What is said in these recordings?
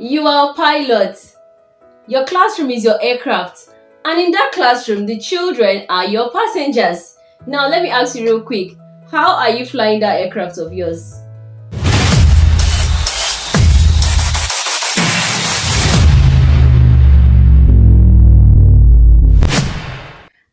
You are a pilot. Your classroom is your aircraft. And in that classroom, the children are your passengers. Now, let me ask you real quick. How are you flying that aircraft of yours?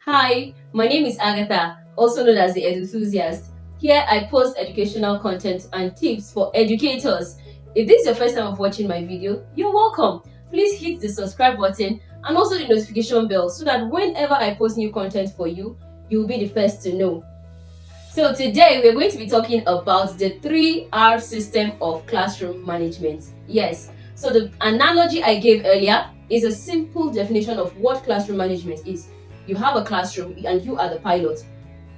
Hi, my name is Agatha, also known as the Enthusiast. Here I post educational content and tips for educators. If this is your first time of watching my video, you're welcome. Please hit the subscribe button and also the notification bell so that whenever I post new content for you, you'll be the first to know. So today we're going to be talking about the 3R system of classroom management. Yes, so the analogy I gave earlier is a simple definition of what classroom management is. You have a classroom and you are the pilot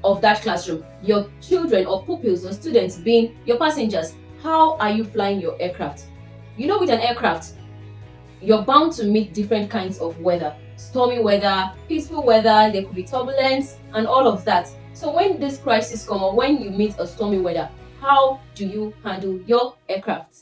of that classroom. Your children or pupils or students being your passengers. How are you flying your aircraft? You know, with an aircraft, you're bound to meet different kinds of weather. Stormy weather, peaceful weather, there could be turbulence and all of that. So when this crisis comes or when you meet a stormy weather, how do you handle your aircraft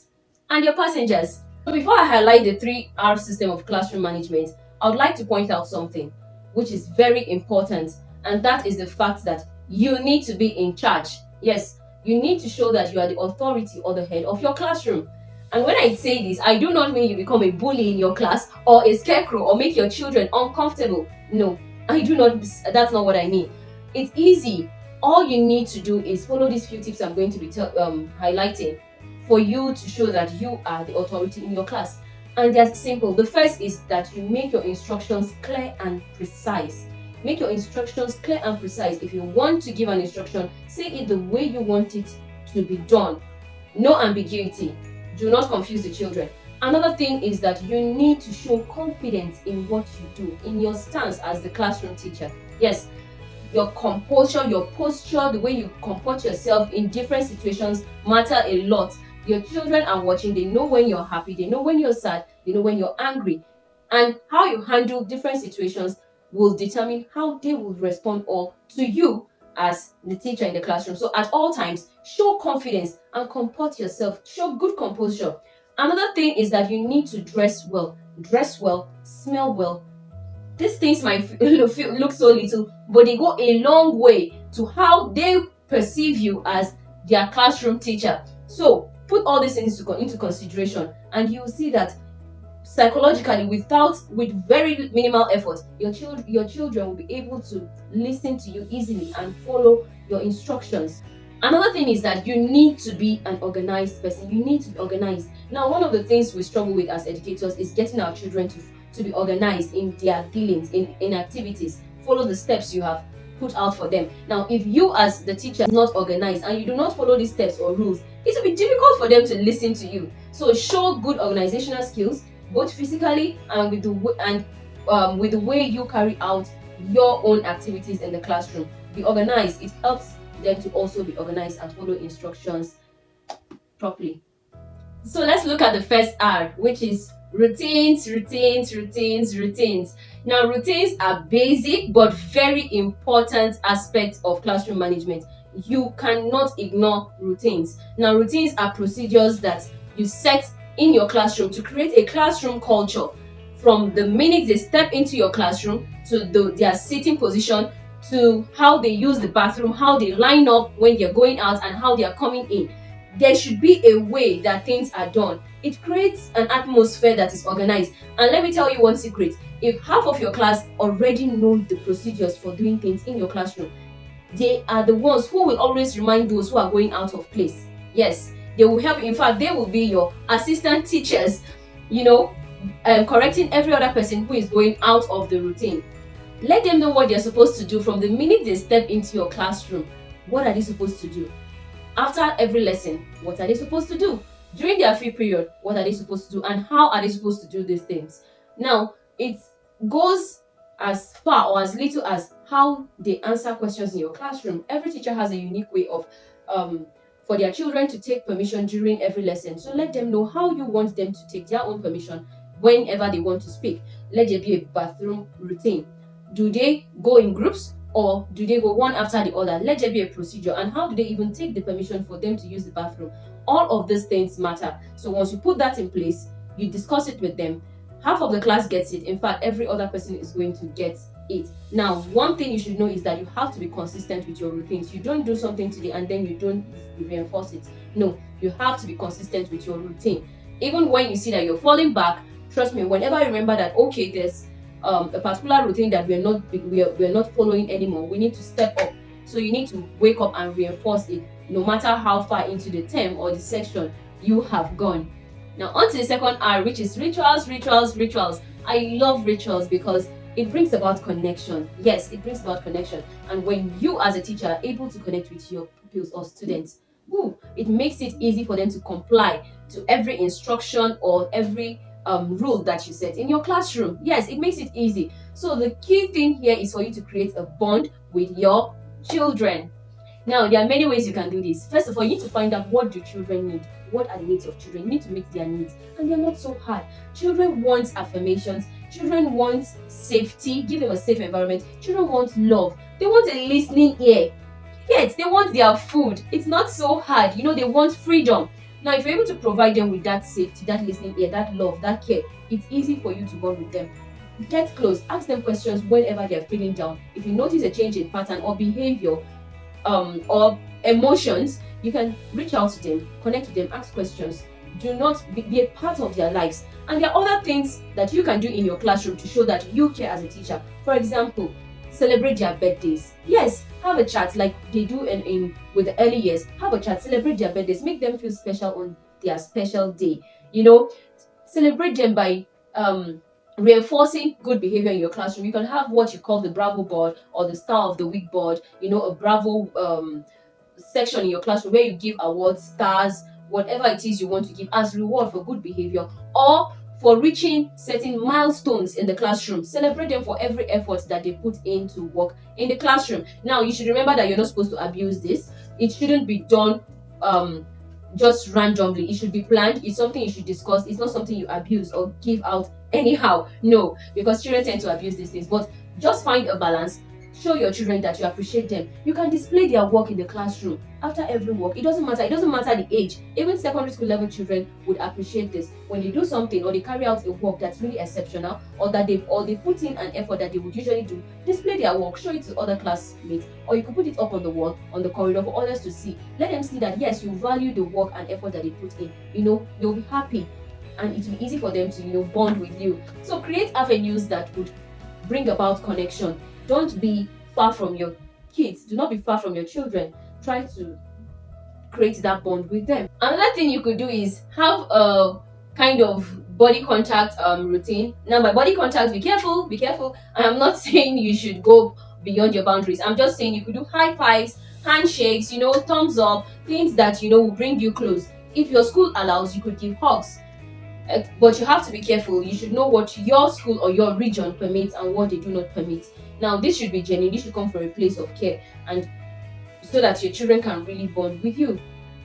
and your passengers? So before I highlight the 3R system of classroom management, I would like to point out something which is very important, and that is the fact that you need to be in charge. Yes, you need to show that you are the authority or the head of your classroom. And when I say this, I do not mean you become a bully in your class or a scarecrow or make your children uncomfortable. No, I do not. That's not what I mean. It's easy. All you need to do is follow these few tips I'm going to be highlighting for you to show that you are the authority in your class. And they're simple. The first is that you make your instructions clear and precise. Make your instructions clear and precise. If you want to give an instruction, say it the way you want it to be done. No ambiguity. Do not confuse the children. Another thing is that you need to show confidence in what you do, in your stance as the classroom teacher. Yes, your composure, your posture, the way you comport yourself in different situations matter a lot. Your children are watching. They know when you're happy. They know when you're sad. They know when you're angry. And how you handle different situations will determine how they will respond or to you as the teacher in the classroom. So at all times, show confidence and comport yourself. Show good composure. Another thing is that you need to dress well, smell well. These things might look so little, but they go a long way to how they perceive you as their classroom teacher. So put all these things into consideration, and you will see that psychologically, with very minimal effort, your children will be able to listen to you easily and follow your instructions. Another thing is that you need to be an organized person. You need to be organized. Now, one of the things we struggle with as educators is getting our children to be organized in their dealings, in activities. Follow the steps you have put out for them. Now, if you as the teacher is not organized and you do not follow these steps or rules, it will be difficult for them to listen to you. So show good organizational skills, both physically and with the way you carry out your own activities in the classroom. Be organized. It helps them to also be organized and follow instructions properly. So let's look at the first R, which is routines. Now, routines are basic but very important aspects of classroom management. You cannot ignore routines. Now, routines are procedures that you set in your classroom to create a classroom culture. From the minute they step into your classroom to their sitting position, to how they use the bathroom, how they line up when they're going out, and how they are coming in. There should be a way that things are done. It creates an atmosphere that is organized. And let me tell you one secret. If half of your class already know the procedures for doing things in your classroom, they are the ones who will always remind those who are going out of place. Yes, they will help. In fact, they will be your assistant teachers, correcting every other person who is going out of the routine. Let them know what they're supposed to do from the minute they step into your classroom. What are they supposed to do? After every lesson, what are they supposed to do? During their free period, what are they supposed to do? And how are they supposed to do these things? Now, it goes as far or as little as how they answer questions in your classroom. Every teacher has a unique way of for their children to take permission during every lesson. So let them know how you want them to take their own permission whenever they want to speak. Let there be a bathroom routine. Do they go in groups or do they go one after the other? Let there be a procedure. And how do they even take the permission for them to use the bathroom? All of these things matter. So once you put that in place, you discuss it with them. Half of the class gets it. In fact, every other person is going to get it. Now, one thing you should know is that you have to be consistent with your routines. You don't do something today and then you reinforce it. No, you have to be consistent with your routine. Even when you see that you're falling back, trust me, whenever you remember that, okay, there's a particular routine that we're not following anymore, we need to step up. So you need to wake up and reinforce it, no matter how far into the term or the section you have gone. Now on to the second R, which is rituals. I love rituals because it brings about connection. Yes, it brings about connection. And when you as a teacher are able to connect with your pupils or students, it makes it easy for them to comply to every instruction or every rule that you set in your classroom. Yes, it makes it easy. So the key thing here is for you to create a bond with your children. Now, there are many ways you can do this. First of all, you need to find out what do children need. What are the needs of children? You need to meet their needs. And they're not so hard. Children want affirmations. Children want safety. Give them a safe environment. Children want love. They want a listening ear. Yes, they want their food. It's not so hard. They want freedom. Now, if you're able to provide them with that safety, that listening ear, that love, that care, it's easy for you to bond with them. Get close. Ask them questions whenever they're feeling down. If you notice a change in pattern or behavior, or emotions, you can reach out to them, connect with them, ask questions. Do not be a part of their lives. And there are other things that you can do in your classroom to show that you care as a teacher. For example, celebrate their birthdays. Yes, have a chat like they do with the early years. Have a chat, celebrate their birthdays, make them feel special on their special day. Celebrate them by reinforcing good behavior in your classroom. You can have what you call the Bravo board or the Star of the Week board, a Bravo section in your classroom where you give awards, stars, whatever it is you want to give as reward for good behavior or for reaching certain milestones in the classroom. Celebrate them for every effort that they put into work in the classroom. Now, you should remember that you're not supposed to abuse this. It shouldn't be done just randomly. It should be planned. It's something you should discuss. It's not something you abuse or give out anyhow. No, because children tend to abuse these things. But just find a balance. Show your children that you appreciate them. You can display their work in the classroom after every work. It doesn't matter the age. Even secondary school level children would appreciate this. When they do something or they carry out a work that's really exceptional, or they put in an effort that they would usually do, display their work, show it to other classmates, or you could put it up on the wall, on the corridor for others to see. Let them see that yes, you value the work and effort that they put in. They'll be happy and it will be easy for them to bond with you. So create avenues that would bring about connection. Don't be far from your kids. Do not be far from your children. Try to create that bond with them. Another thing you could do is have a kind of body contact routine. Now, by body contact, be careful. I am not saying you should go beyond your boundaries. I'm just saying you could do high fives, handshakes, thumbs up, things that will bring you close. If your school allows, you could give hugs. But you have to be careful. You should know what your school or your region permits and what they do not permit. Now, this should be genuine. This should come from a place of care, and so that your children can really bond with you.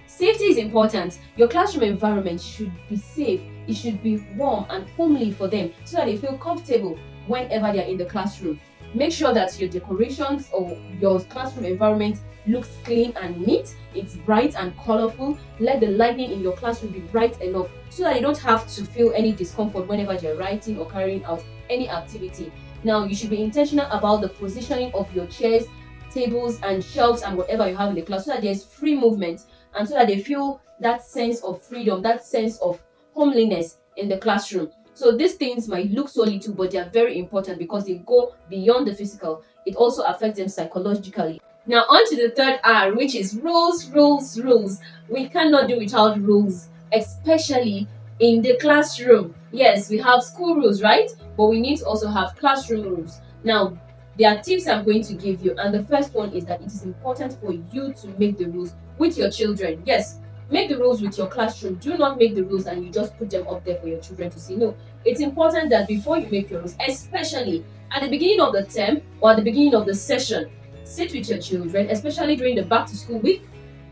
Safety is important. Your classroom environment should be safe. It should be warm and homely for them so that they feel comfortable whenever they are in the classroom. Make sure that your decorations or your classroom environment looks clean and neat. It's bright and colorful. Let the lighting in your classroom be bright enough so that you don't have to feel any discomfort whenever you're writing or carrying out any activity. Now, you should be intentional about the positioning of your chairs, tables, and shelves and whatever you have in the class so that there's free movement and so that they feel that sense of freedom, that sense of homeliness in the classroom. So these things might look so little, but they are very important because they go beyond the physical. It also affects them psychologically. Now, on to the third R, which is rules. We cannot do without rules, especially in the classroom. Yes, we have school rules, right? But we need to also have classroom rules. Now, there are tips I'm going to give you, and the first one is that it is important for you to make the rules with your children. Yes, make the rules with your classroom. Do not make the rules and you just put them up there for your children to see. No, it's important that before you make your rules, especially at the beginning of the term or at the beginning of the session, sit with your children, especially during the back to school week.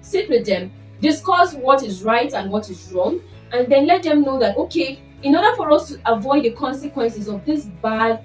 Sit with them, discuss what is right and what is wrong, and then let them know that, okay, in order for us to avoid the consequences of these bad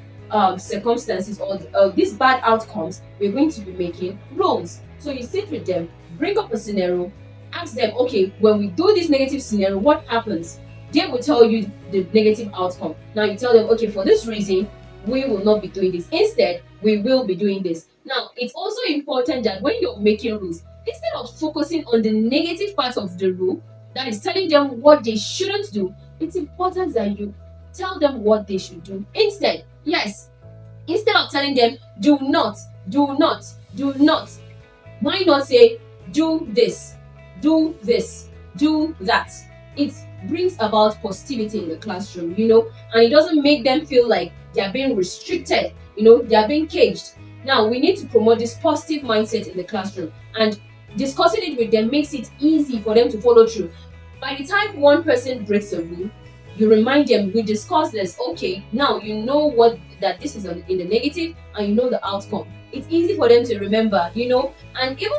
circumstances or these bad outcomes, we're going to be making rules. So you sit with them, bring up a scenario, ask them, okay, when we do this negative scenario, what happens? they will tell you the negative outcome. Now you tell them, okay, for this reason, we will not be doing this. Instead, we will be doing this. Now, it's also important that when you're making rules, instead of focusing on the negative part of the rule, that is telling them what they shouldn't do, it's important that you tell them what they should do instead. Yes, instead of telling them, do not, do not, do not, why not say, do this, do this, do that? It brings about positivity in the classroom, and it doesn't make them feel like they are being restricted, they are being caged. Now, we need to promote this positive mindset in the classroom, and discussing it with them makes it easy for them to follow through. By the time one person breaks a rule, you remind them, we discussed this, okay, now you know that this is in the negative, and you know the outcome. It's easy for them to remember, and even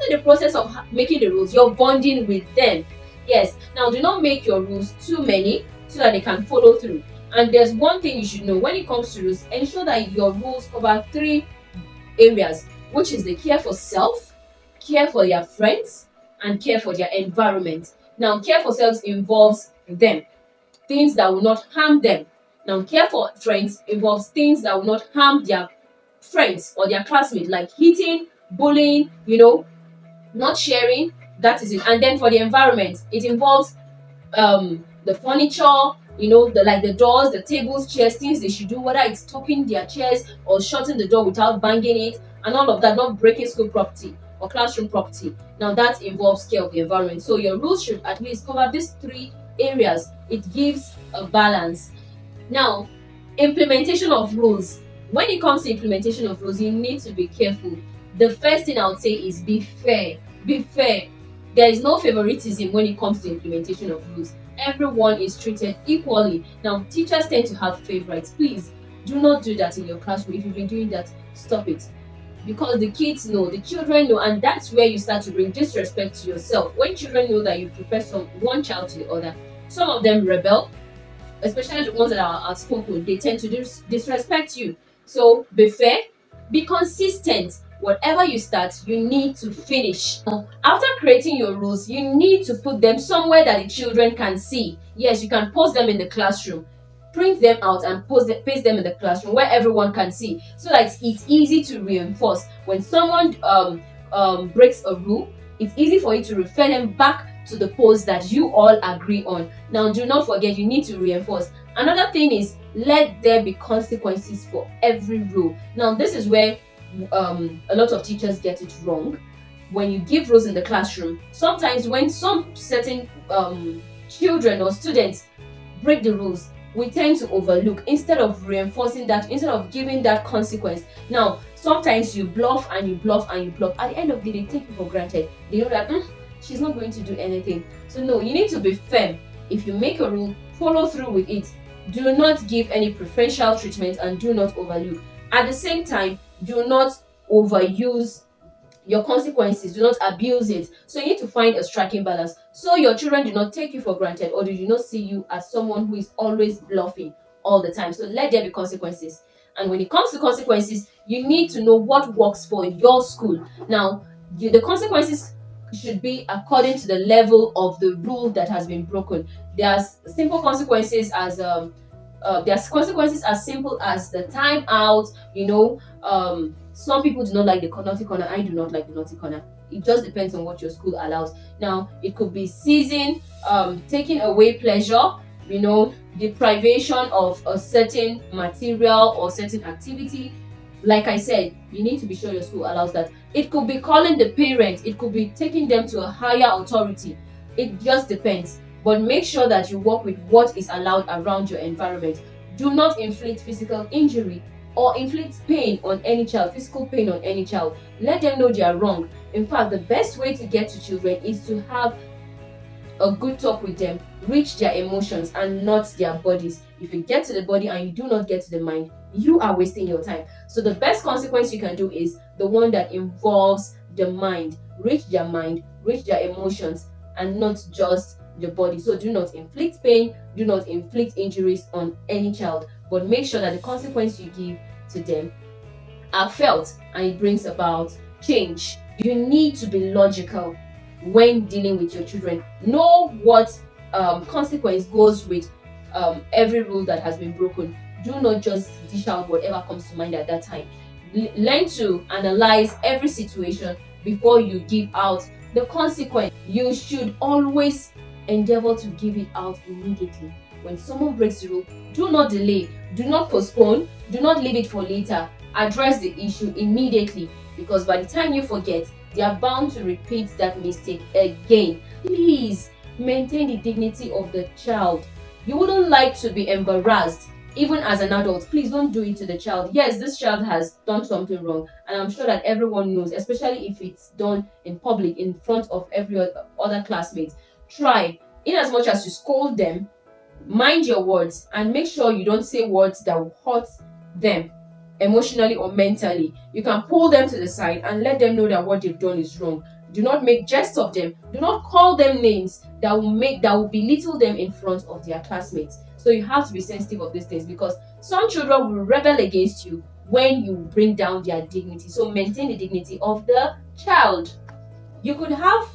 in the process of making the rules, you're bonding with them. Yes, now do not make your rules too many so that they can follow through. And there's one thing you should know when it comes to rules: ensure that your rules cover 3 areas, which is the care for self, care for their friends, and care for their environment. Now, care for self involves them, things that will not harm them. Now, care for friends involves things that will not harm their friends or their classmates, like hitting, bullying, not sharing. That is it. And then for the environment, it involves the furniture, the doors, the tables, chairs, things they should do, whether it's stopping their chairs or shutting the door without banging it, and all of that, not breaking school property or classroom property. Now, that involves care of the environment. So your rules should at least cover these 3 areas. It gives a balance. Now, implementation of rules. When it comes to implementation of rules, you need to be careful. The first thing I would say is be fair. Be fair. There is no favoritism when it comes to implementation of rules. Everyone is treated equally. Now, teachers tend to have favorites. Please do not do that in your classroom. If you've been doing that, stop it. Because the kids know, the children know, and that's where you start to bring disrespect to yourself. When children know that you prefer one child to the other, some of them rebel, especially the ones that are outspoken. They tend to disrespect you. So be fair, be consistent. Whatever you start, you need to finish. After creating your rules, you need to put them somewhere that the children can see. Yes, you can post them in the classroom, print them out and paste them in the classroom where everyone can see, so that it's easy to reinforce. When someone breaks a rule, it's easy for you to refer them back to the post that you all agree on. Now, do not forget, you need to reinforce. Another thing is, let there be consequences for every rule. Now, this is where a lot of teachers get it wrong. When you give rules in the classroom, sometimes when some certain children or students break the rules, we tend to overlook instead of reinforcing that, instead of giving that consequence. Now, sometimes you bluff and you bluff and you bluff. At the end of the day, they take you for granted. They know that she's not going to do anything. So no, you need to be firm. If you make a rule, follow through with it. Do not give any preferential treatment and do not overlook. At the same time, do not overuse your consequences. Do not abuse it. So you need to find a striking balance, so your children do not take you for granted, or do not see you as someone who is always bluffing all the time. So let there be consequences. And when it comes to consequences, you need to know what works for your school. Now, the consequences should be according to the level of the rule that has been broken. There are simple consequences as there's consequences as simple as the time out. Some people do not like the naughty corner. I do not like the naughty corner. It just depends on what your school allows. Now, it could be seizing, taking away pleasure, deprivation of a certain material or certain activity. Like I said, you need to be sure your school allows that. It could be calling the parents. It could be taking them to a higher authority. It just depends. But make sure that you work with what is allowed around your environment. Do not inflict physical injury or inflict pain on any child, physical pain on any child. Let them know they are wrong. In fact, the best way to get to children is to have a good talk with them, reach their emotions and not their bodies. If you get to the body and you do not get to the mind, you are wasting your time. So the best consequence you can do is the one that involves the mind. Reach their mind, reach their emotions, and not just the body. So do not inflict pain, do not inflict injuries on any child, but make sure that the consequence you give to them are felt and it brings about change. You need to be logical when dealing with your children. Know what consequence goes with every rule that has been broken. Do not just dish out whatever comes to mind at that time. Learn to analyze every situation before you give out the consequence. You should always endeavor to give it out immediately. When someone breaks the rule, do not delay, do not postpone, do not leave it for later. Address the issue immediately, because by the time you forget, they are bound to repeat that mistake again. Please maintain the dignity of the child. You wouldn't like to be embarrassed even as an adult. Please don't do it to the child. Yes, this child has done something wrong, and I'm sure that everyone knows, especially if it's done in public in front of every other classmate. Try, in as much as you scold them, mind your words and make sure you don't say words that will hurt them emotionally or mentally. You can pull them to the side and let them know that what they've done is wrong. Do not make jest of them. Do not call them names that will belittle them in front of their classmates. So you have to be sensitive of these things, because some children will rebel against you when you bring down their dignity. So maintain the dignity of the child. You could have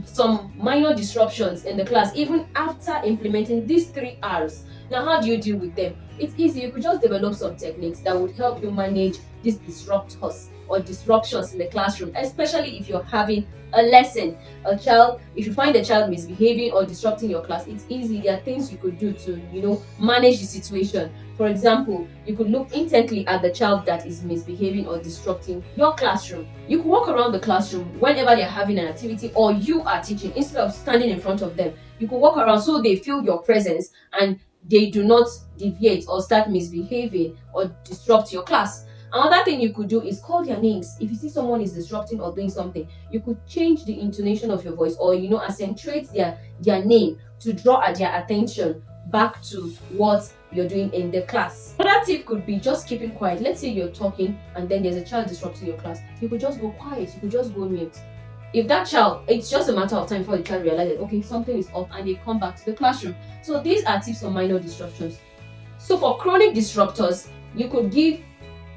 some minor disruptions in the class even after implementing these 3 R's. Now, how do you deal with them? It's easy. You could just develop some techniques that would help you manage these disruptors or disruptions in the classroom, especially if you're having a lesson. If you find a child misbehaving or disrupting your class, it's easy. There are things you could do to, manage the situation. For example, you could look intently at the child that is misbehaving or disrupting your classroom. You could walk around the classroom whenever they're having an activity or you are teaching. Instead of standing in front of them, you could walk around so they feel your presence and they do not deviate or start misbehaving or disrupt your class. Another thing you could do is call their names. If you see someone is disrupting or doing something, you could change the intonation of your voice, or accentuate their name to draw at their attention back to what you're doing in the class. Another tip could be just keeping quiet. Let's say you're talking and then there's a child disrupting your class. You could just go quiet. You could just go mute. If that child, it's just a matter of time before the child realizes, okay, something is off, and they come back to the classroom. So these are tips for minor disruptions. So for chronic disruptors, you could give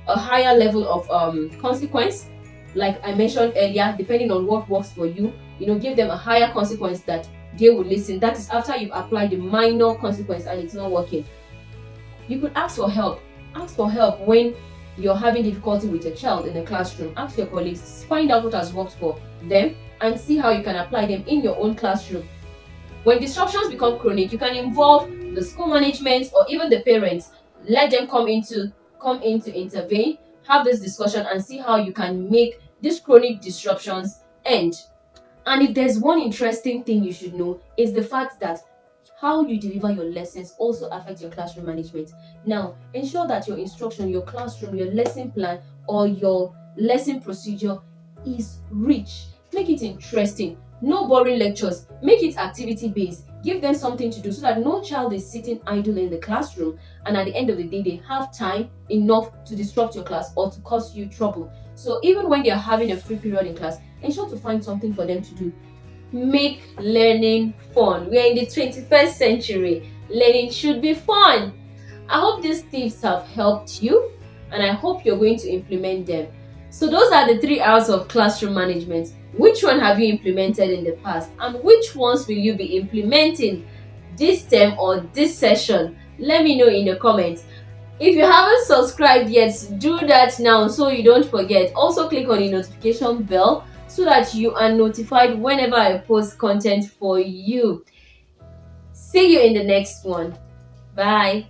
a higher level of consequence, like I mentioned earlier, depending on what works for you. Give them a higher consequence that they will listen. That is after you've applied the minor consequence and it's not working. You could ask for help. Ask for help when you're having difficulty with a child in the classroom. Ask your colleagues, find out what has worked for them and see how you can apply them in your own classroom. When disruptions become chronic, you can involve the school management or even the parents. Let them come in to intervene, have this discussion, and see how you can make these chronic disruptions end. And if there's one interesting thing you should know, is the fact that how you deliver your lessons also affects your classroom management. Now, ensure that your instruction, your classroom, your lesson plan, or your lesson procedure is rich. Make it interesting. No boring lectures. Make it activity-based. Give them something to do so that no child is sitting idle in the classroom, and at the end of the day, they have time enough to disrupt your class or to cause you trouble. So even when they are having a free period in class, ensure to find something for them to do. Make learning fun. We are in the 21st century. Learning should be fun. I hope these tips have helped you, and I hope you're going to implement them. So those are the 3 hours of classroom management. Which one have you implemented in the past, and which ones will you be implementing this term or this session? Let me know in the comments. If you haven't subscribed yet, do that now so you don't forget. Also click on the notification bell so that you are notified whenever I post content for you. See you in the next one. Bye.